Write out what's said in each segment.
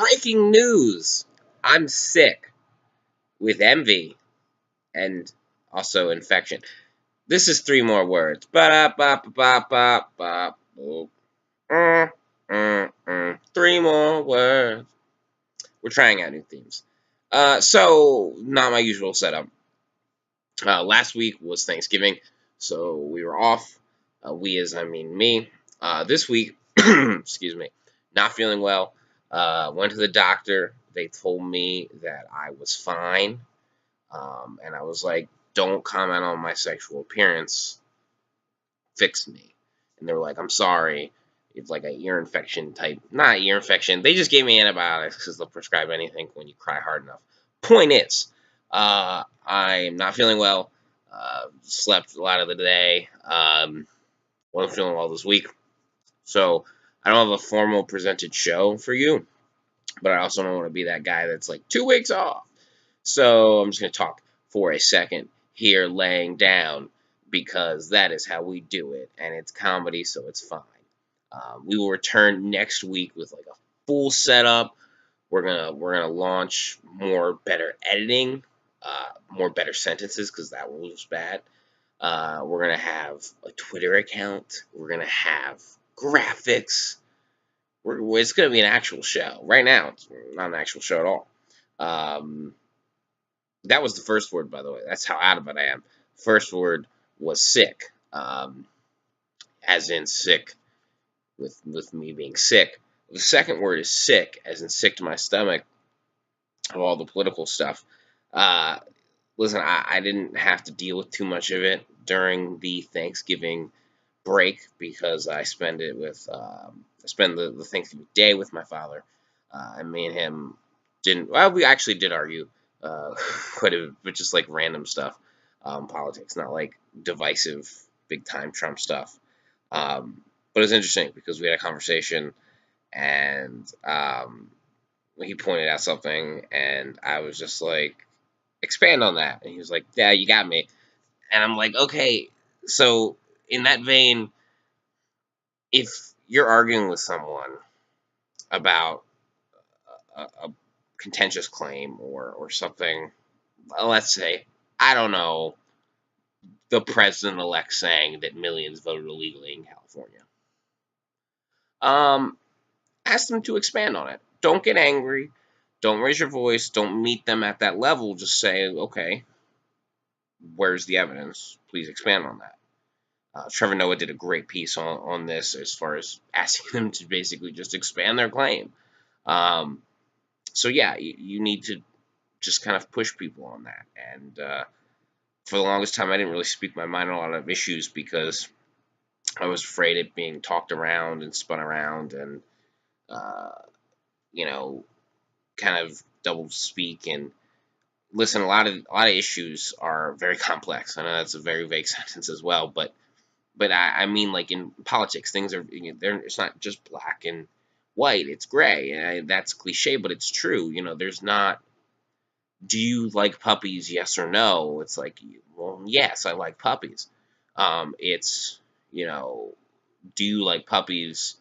Breaking news! I'm sick with envy and also infection. This is 3 more words. Ba-da-ba-ba-ba-ba-ba. 3 more words. We're trying out new themes. So, not my usual setup. Last week was Thanksgiving, so we were off. We as I mean me. This week, excuse me, not feeling well. Went to the doctor. They told me that I was fine. And I was like, don't comment on my sexual appearance. Fix me. And they were like, I'm sorry. It's like an ear infection type. Not ear infection. They just gave me antibiotics because they'll prescribe anything when you cry hard enough. Point is, I'm not feeling well. Slept a lot of the day. Wasn't feeling well this week. So I don't have a formal presented show for you. But I also don't want to be that guy that's like 2 weeks off. So I'm just going to talk for a second here laying down because that is how we do it. And it's comedy, so it's fine. We will return next week with like a full setup. We're gonna launch more better editing, more better sentences because that one was bad. We're gonna have a Twitter account. We're gonna have graphics. It's gonna be an actual show. Right now, it's not an actual show at all. That was the first word, by the way. That's how out of it I am. First word was sick, as in sick with me being sick. The second word is sick, as in sick to my stomach of all the political stuff. Uh, Listen, I didn't have to deal with too much of it during the Thanksgiving break because I spend it with I spend the Thanksgiving day with my father. And me and him didn't. Well, we actually did argue quite a bit, but just like random stuff, politics, not like divisive, big time Trump stuff. But it was interesting because we had a conversation and he pointed out something, and I was just like, expand on that. And he was like, yeah, you got me. And I'm like, okay, so in that vein, if you're arguing with someone about a contentious claim or something, let's say, I don't know, the president-elect saying that millions voted illegally in California. Ask them to expand on it. Don't get angry. Don't raise your voice. Don't meet them at that level. Just say, okay, where's the evidence? Please expand on that. Trevor Noah did a great piece on this as far as asking them to basically just expand their claim. So yeah, you need to just kind of push people on that. And for the longest time, I didn't really speak my mind on a lot of issues because I was afraid of being talked around and spun around and, you know, kind of double speak. And listen, a lot of issues are very complex. I know that's a very vague sentence as well, but I mean, like in politics, things are, it's not just black and white, it's gray. And that's cliche, but it's true. There's not, do you like puppies, yes or no? It's like, well, yes, I like puppies. It's, do you like puppies?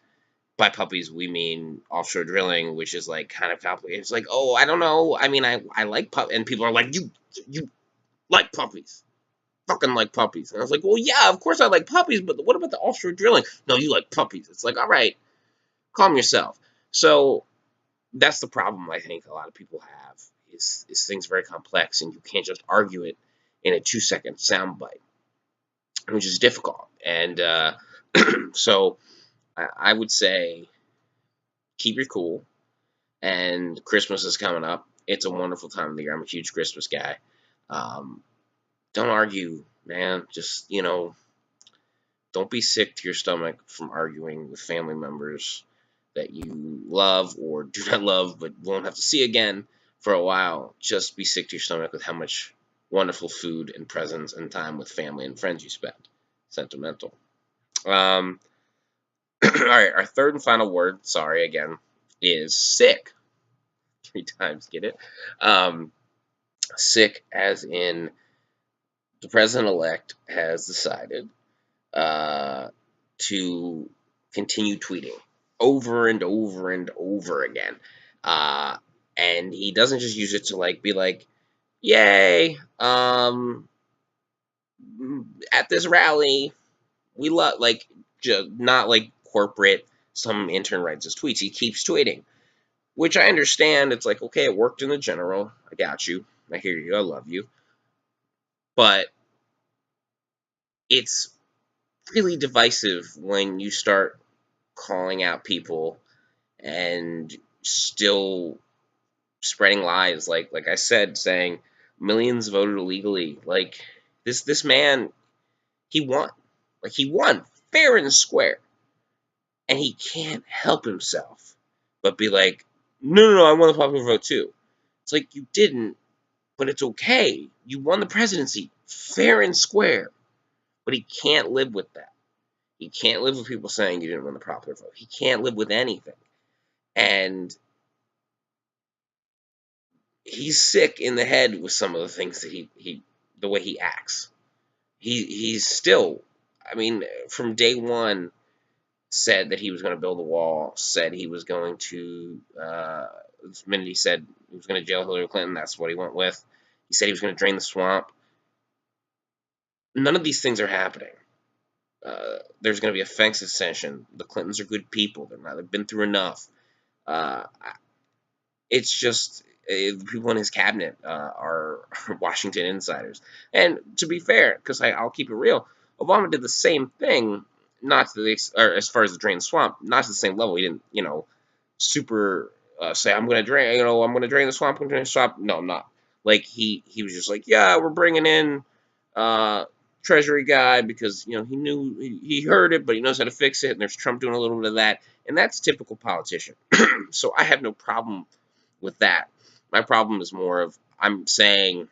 By puppies, we mean offshore drilling, which is like kind of complicated. It's like, oh, I don't know. I mean, I like puppies. And people are like, you like puppies. Fucking like puppies. And I was like, well, yeah, of course I like puppies, but what about the offshore drilling? No, you like puppies. It's like, all right, calm yourself. So that's the problem I think a lot of people have is things very complex, and you can't just argue it in a 2-second soundbite, which is difficult. And so I would say keep your cool. And Christmas is coming up. It's a wonderful time of the year. I'm a huge Christmas guy. Don't argue, man. Just, don't be sick to your stomach from arguing with family members that you love or do not love but won't have to see again for a while. Just be sick to your stomach with how much wonderful food and presents and time with family and friends you spend. Sentimental. All right, our third and final word, sorry again, is sick. 3 times, get it? Sick as in the president-elect has decided to continue tweeting over and over and over again. uh, and he doesn't just use it to like be like, "Yay, at this rally, we love," like, not like corporate. Some intern writes his tweets. He keeps tweeting, which I understand. It's like, okay, it worked in the general. I got you. I hear you. I love you. But it's really divisive when you start calling out people and still spreading lies. Like I said, saying millions voted illegally. Like this man, he won. Like he won fair and square, and he can't help himself but be like, no, I won the popular vote too. It's like, you didn't, but it's okay. You won the presidency fair and square, but he can't live with that. He can't live with people saying you didn't win the popular vote. He can't live with anything. And he's sick in the head with some of the things that the way he acts. He's still, I mean, from day one, said that he was going to build a wall, said he was going to, the minute he said he was going to jail Hillary Clinton, that's what he went with. He said he was going to drain the swamp. None of these things are happening. There's going to be a FANG session. The Clintons are good people. They've been through enough. Uh, it's just the people in his cabinet are Washington insiders. And to be fair, because I'll keep it real, Obama did the same thing, not to the or as far as the drain swamp, not to the same level. He didn't, super say I'm going to drain, I'm going to drain the swamp. I'm going to drain the swamp. No, I'm not. Like he was just like, yeah, we're bringing in uh, Treasury guy because he knew he heard it, but he knows how to fix it. And there's Trump doing a little bit of that, and that's typical politician. So I have no problem with that. My problem is more of, I'm saying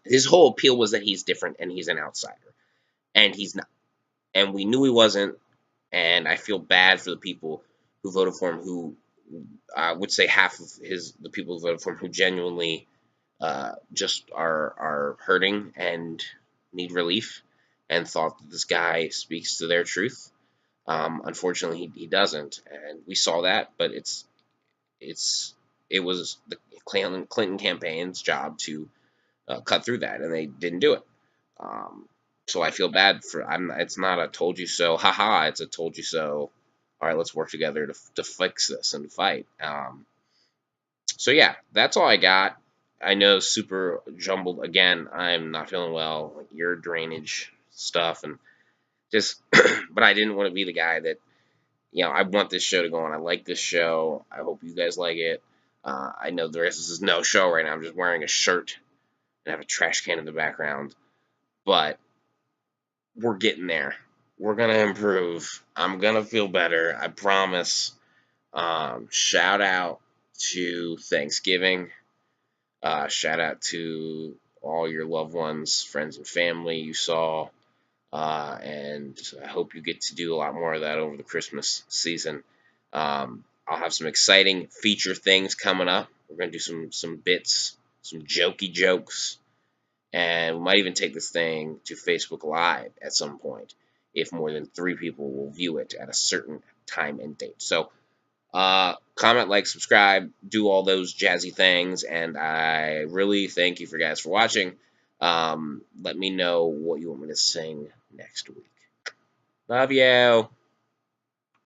his whole appeal was that he's different and he's an outsider, and he's not. And we knew he wasn't. And I feel bad for the people who voted for him, who I would say half of the people who voted for him who genuinely just are hurting and need relief, and thought that this guy speaks to their truth. Unfortunately, he doesn't, and we saw that. But it's it was the Clinton campaign's job to cut through that, and they didn't do it. Um, so I feel bad for. It's not a told you so, haha. It's a told you so. All right, let's work together to fix this and fight. So yeah, that's all I got. I know, super jumbled again. I'm not feeling well, like ear drainage stuff, and just. But I didn't want to be the guy that, I want this show to go on. I like this show. I hope you guys like it. I know the rest of this is no show right now. I'm just wearing a shirt and have a trash can in the background. But we're getting there. We're going to improve. I'm going to feel better. I promise. Shout out to Thanksgiving. Shout out to all your loved ones, friends, and family you saw. And I hope you get to do a lot more of that over the Christmas season. I'll have some exciting feature things coming up. We're going to do some bits, some jokey jokes, and we might even take this thing to Facebook Live at some point if more than 3 people will view it at a certain time and date. So comment, like, subscribe, do all those jazzy things, and I really thank you guys for watching. Let me know what you want me to sing next week. Love you.